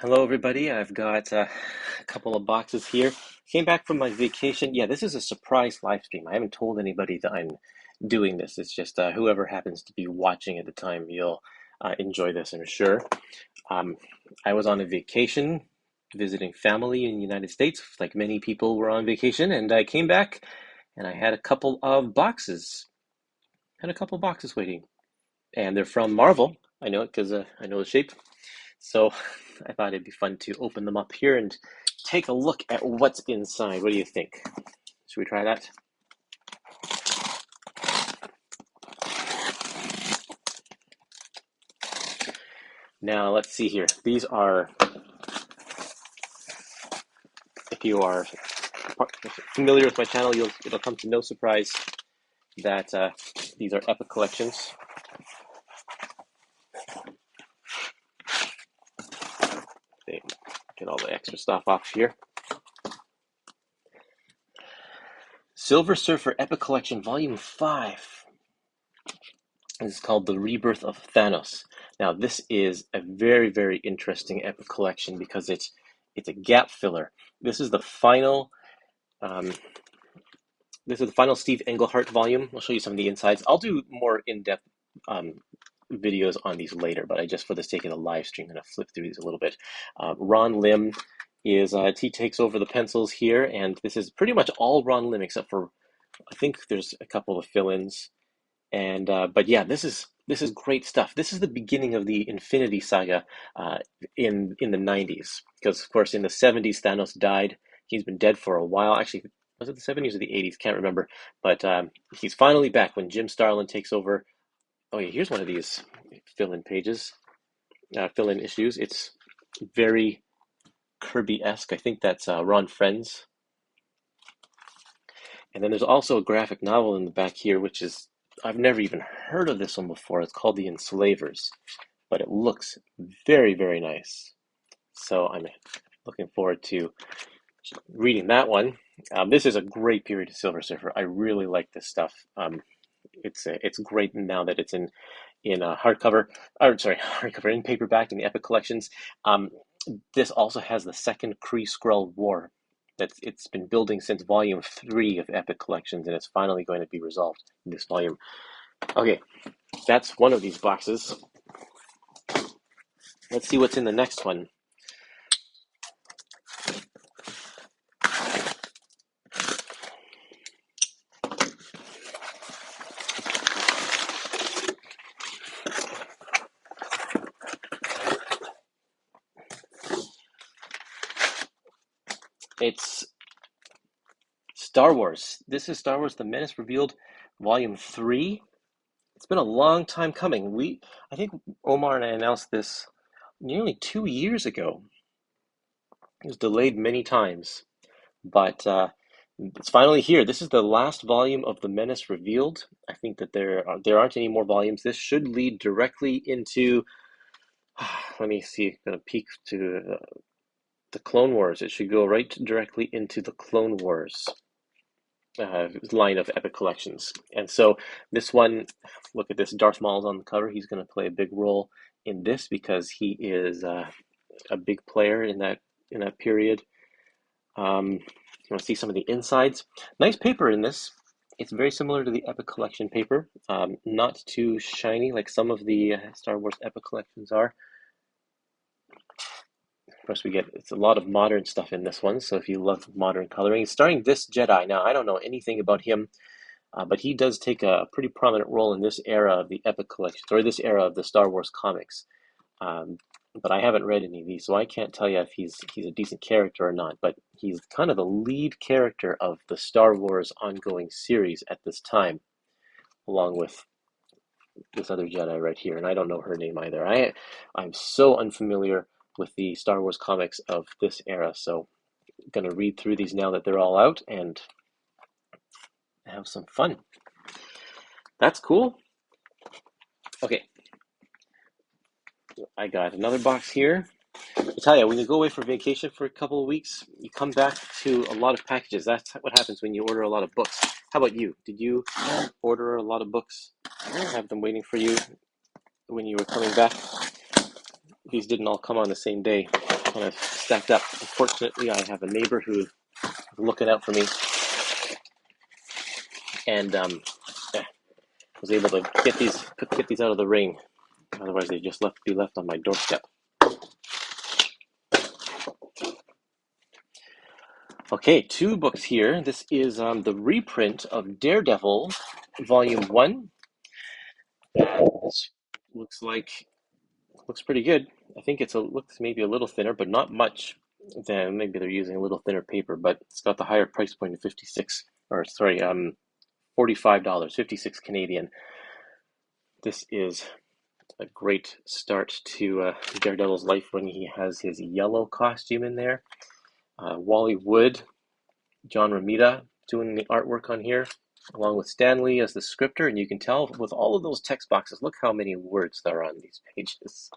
Hello, everybody. I've got a couple of boxes here. Came back from my vacation. Yeah, this is a surprise live stream. I haven't told anybody that I'm doing this. It's just whoever happens to be watching at the time, you'll enjoy this, I'm sure. Um, I was on a vacation visiting family in the United States, like many people were on vacation, and I came back and I had a couple of boxes. Had a couple boxes waiting, and they're from Marvel. I know it because I know the shape. So I thought it'd be fun to open them up here and take a look at what's inside. What do you think? Should we try that? Now, let's see here. These are, if you are familiar with my channel, it'll come to no surprise that these are Epic Collections. They get all the extra stuff off here. Silver Surfer Epic Collection Volume 5. This is called The Rebirth of Thanos. Now, this is a very, very interesting Epic Collection because it's a gap filler. This is the final Steve Englehart volume. I'll show you some of the insides. I'll do more in-depth videos on these later, but I just, for the sake of the live stream, I'm going to flip through these a little bit. Ron Lim is, he takes over the pencils here, and this is pretty much all Ron Lim except for, I think there's a couple of fill-ins. And but yeah, this is great stuff. This is the beginning of the Infinity Saga in the 90s, because of course in the 70s Thanos died. He's been dead for a while. Actually, was it the 70s or the 80s? Can't remember. But he's finally back when Jim Starlin takes over. Oh yeah, here's one of these fill-in pages, fill-in issues. It's very Kirby-esque. I think that's Ron Frenz. And then there's also a graphic novel in the back here, which is, I've never even heard of this one before. It's called The Enslavers, but it looks very, very nice. So I'm looking forward to reading that one. This is a great period of Silver Surfer. I really like this stuff. It's great now that it's in hardcover, or sorry, hardcover in paperback in the Epic Collections. This also has the second Kree-Skrull War. It's been building since volume 3 of Epic Collections, and it's finally going to be resolved in this volume. Okay, that's one of these boxes. Let's see what's in the next one. It's Star Wars. This is Star Wars The Menace Revealed, Volume 3. It's been a long time coming. I think Omar and I announced this nearly 2 years ago. It was delayed many times, but it's finally here. This is the last volume of The Menace Revealed. I think that there aren't any more volumes. This should lead directly into, let me see, I'm going to peek to the Clone Wars. It should go right directly into the Clone Wars line of Epic Collections. And so this one, look at this, Darth Maul's on the cover. He's going to play a big role in this because he is a big player in that period. You want to see some of the insides. Nice paper in this. It's very similar to the Epic Collection paper. Not too shiny like some of the Star Wars Epic Collections are. Of course, it's a lot of modern stuff in this one, so if you love modern coloring. It's starring this Jedi. Now, I don't know anything about him, but he does take a pretty prominent role in this era of the Epic Collection, or this era of the Star Wars comics. But I haven't read any of these, so I can't tell you if he's a decent character or not. But he's kind of the lead character of the Star Wars ongoing series at this time, along with this other Jedi right here, and I don't know her name either. I'm so unfamiliar with the Star Wars comics of this era, so I'm going to read through these now that they're all out and have some fun. That's cool. Okay, I got another box here. I tell you, when you go away for vacation for a couple of weeks, you come back to a lot of packages. That's what happens when you order a lot of books. How about you? Did you order a lot of books? Have them waiting for you when you were coming back? These didn't all come on the same day. kind of stacked up. Unfortunately, I have a neighbor who's looking out for me, and was able to get these out of the rain. Otherwise, they'd just be left on my doorstep. Okay, 2 books here. This is the reprint of Daredevil, Volume 1. This looks pretty good. I think looks maybe a little thinner, but not much. Then maybe they're using a little thinner paper, but it's got the higher price point of $45, 56 Canadian. This is a great start to Daredevil's life when he has his yellow costume in there. Wally Wood, John Romita doing the artwork on here, along with Stan Lee as the scripter, and you can tell with all of those text boxes, look how many words there are on these pages.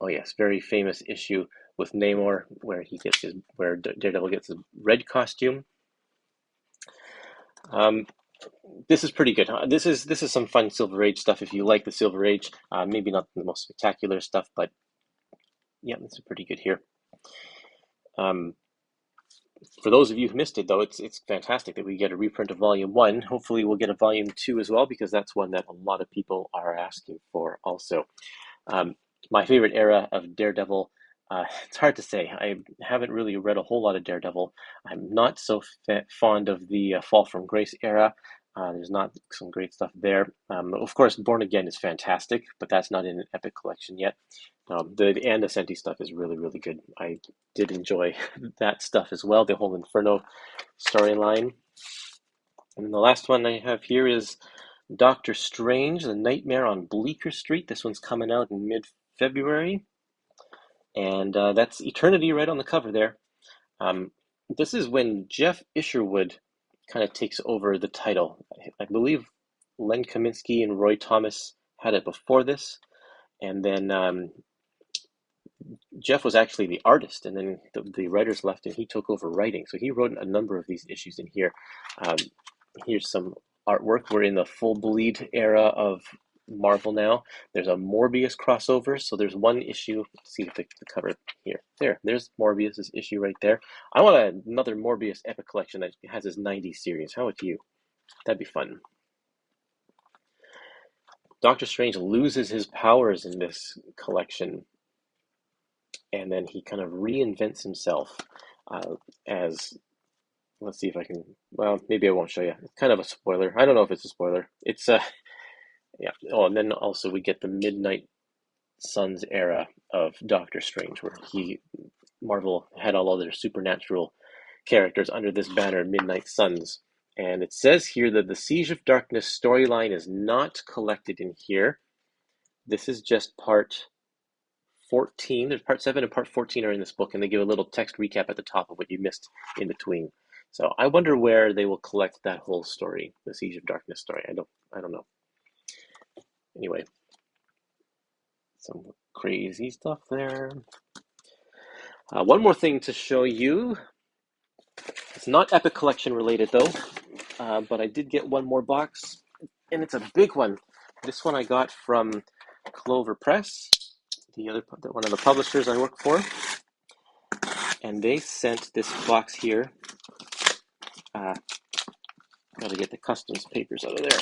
Oh yes, very famous issue with Namor where Daredevil gets his red costume. This is pretty good. This is some fun Silver Age stuff if you like the Silver Age. Maybe not the most spectacular stuff, but yeah, this is pretty good here. For those of you who missed it, though, it's fantastic that we get a reprint of Volume 1. Hopefully we'll get a Volume 2 as well, because that's one that a lot of people are asking for also. My favorite era of Daredevil, it's hard to say. I haven't really read a whole lot of Daredevil. I'm not so fond of the Fall from Grace era. There's not some great stuff there. Of course, Born Again is fantastic, but that's not in an Epic collection yet. The Ann Nocenti stuff is really, really good. I did enjoy that stuff as well, the whole Inferno storyline. And the last one I have here is Doctor Strange, The Nightmare on Bleecker Street. This one's coming out in mid-February. And that's Eternity right on the cover there. This is when Jeff Isherwood kind of takes over the title. I believe Len Kaminski and Roy Thomas had it before this. And then Jeff was actually the artist, and then the writers left and he took over writing. So he wrote a number of these issues in here. Here's some artwork. We're in the full bleed era of Marvel now. There's a Morbius crossover. So there's one issue. Let's see if the cover here. There's Morbius's issue right there. I want another Morbius Epic collection that has his 90s series. How about you? That'd be fun. Doctor Strange loses his powers in this collection, and then he kind of reinvents himself as, let's see if I can, well, maybe I won't show you. It's kind of a spoiler. I don't know if it's a spoiler. It's yeah. Oh, and then also we get the Midnight Suns era of Doctor Strange, where Marvel had all other supernatural characters under this banner, Midnight Suns. And it says here that the Siege of Darkness storyline is not collected in here. This is just part 14. There's part 7 and part 14 are in this book, and they give a little text recap at the top of what you missed in between. So I wonder where they will collect that whole story, the Siege of Darkness story. I don't know. Anyway, some crazy stuff there. One more thing to show you. It's not Epic Collection related though, but I did get one more box, and it's a big one. This one I got from Clover Press, one of the publishers I work for, and they sent this box here. Got to get the customs papers out of there.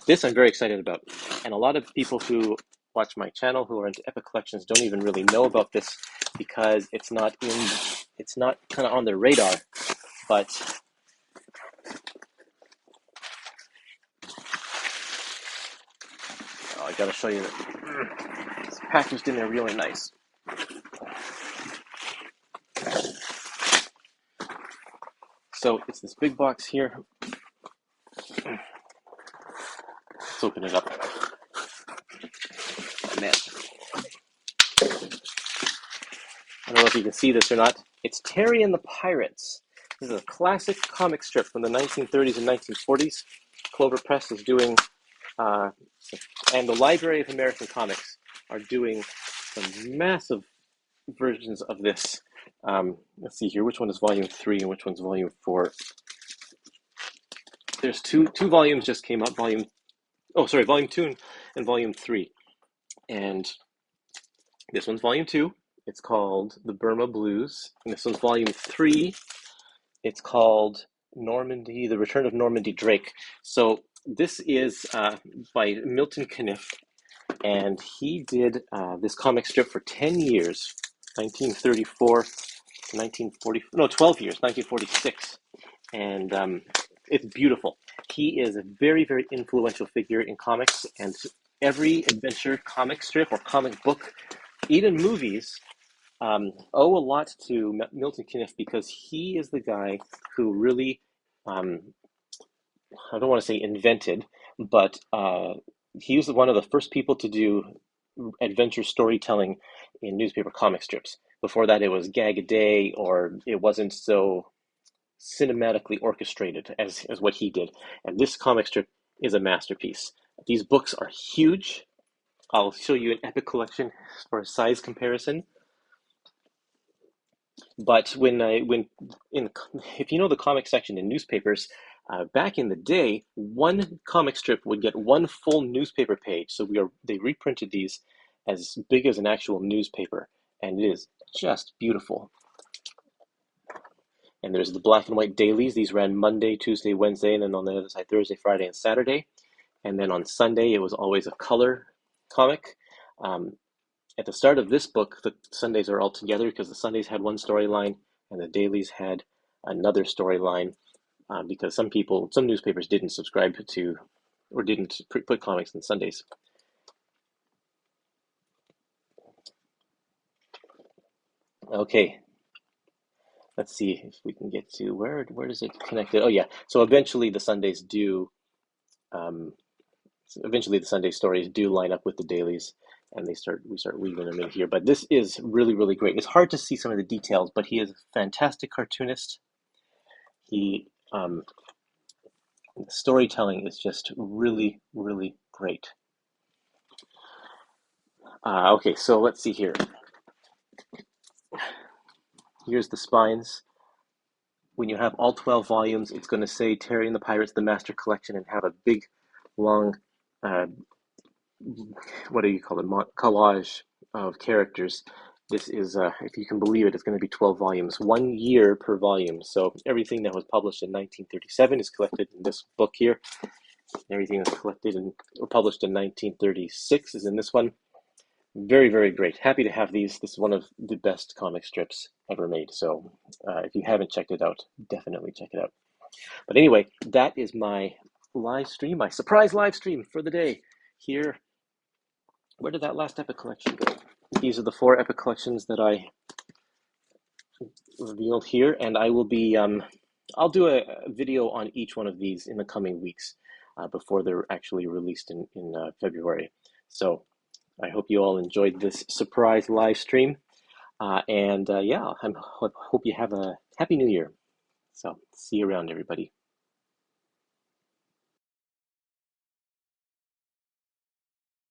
This I'm very excited about, and a lot of people who watch my channel who are into Epic Collections don't even really know about this because it's not kind of on their radar. But I gotta show you that it's packaged in there really nice. So it's this big box here. Let's open it up. Oh, man. I don't know if you can see this or not. It's Terry and the Pirates. This is a classic comic strip from the 1930s and 1940s. Clover Press is doing, and the Library of American Comics are doing some massive versions of this. Let's see here. Which one is volume 3 and which one's volume 4? There's two volumes just came up. Volume 2 and volume 3. And this one's volume 2. It's called The Burma Blues. And this one's volume 3. It's called Normandy, The Return of Normandy Drake. So this is by Milton Caniff, and he did this comic strip for 10 years, 1934, 1940, no, 12 years, 1946. And it's beautiful. He is a very, very influential figure in comics, and every adventure comic strip or comic book, even movies, owe a lot to Milton Caniff because he is the guy who really, um, I don't want to say invented, but he was one of the first people to do adventure storytelling in newspaper comic strips. Before that, it was gag a day, or it wasn't so cinematically orchestrated as what he did. And this comic strip is a masterpiece. These books are huge. I'll show you an epic collection for a size comparison. But when in if you know the comic section in newspapers, back in the day, one comic strip would get one full newspaper page. So they reprinted these as big as an actual newspaper, and it is just beautiful. And there's the black and white dailies. These ran Monday, Tuesday, Wednesday, and then on the other side, Thursday, Friday, and Saturday. And then on Sunday, it was always a color comic. At the start of this book, the Sundays are all together because the Sundays had one storyline and the dailies had another storyline, because some newspapers didn't subscribe to or didn't put comics on Sundays. Okay, let's see if we can get to where does it connect it? Oh yeah, so eventually the Sundays do. Eventually the Sunday stories do line up with the dailies, and we start weaving them in here. But this is really, really great. It's hard to see some of the details, but he is a fantastic cartoonist. He The storytelling is just really, really great. Okay, so let's see here. Here's the spines. When you have all 12 volumes, it's going to say Terry and the Pirates, the Master Collection, and have a big, long, uh, what do you call it, collage of characters. This is, if you can believe it, it's going to be 12 volumes, 1 year per volume. So everything that was published in 1937 is collected in this book here. Everything that's collected or published in 1936 is in this one. Very, very great. Happy to have these. This is one of the best comic strips ever made. So if you haven't checked it out, definitely check it out. But anyway, that is my live stream, my surprise live stream for the day here. Where did that last Epic collection go? These are the 4 Epic collections that I revealed here, and I will be, I'll do a video on each one of these in the coming weeks before they're actually released in February. So I hope you all enjoyed this surprise live stream. Yeah, I hope you have a happy new year. So see you around, everybody.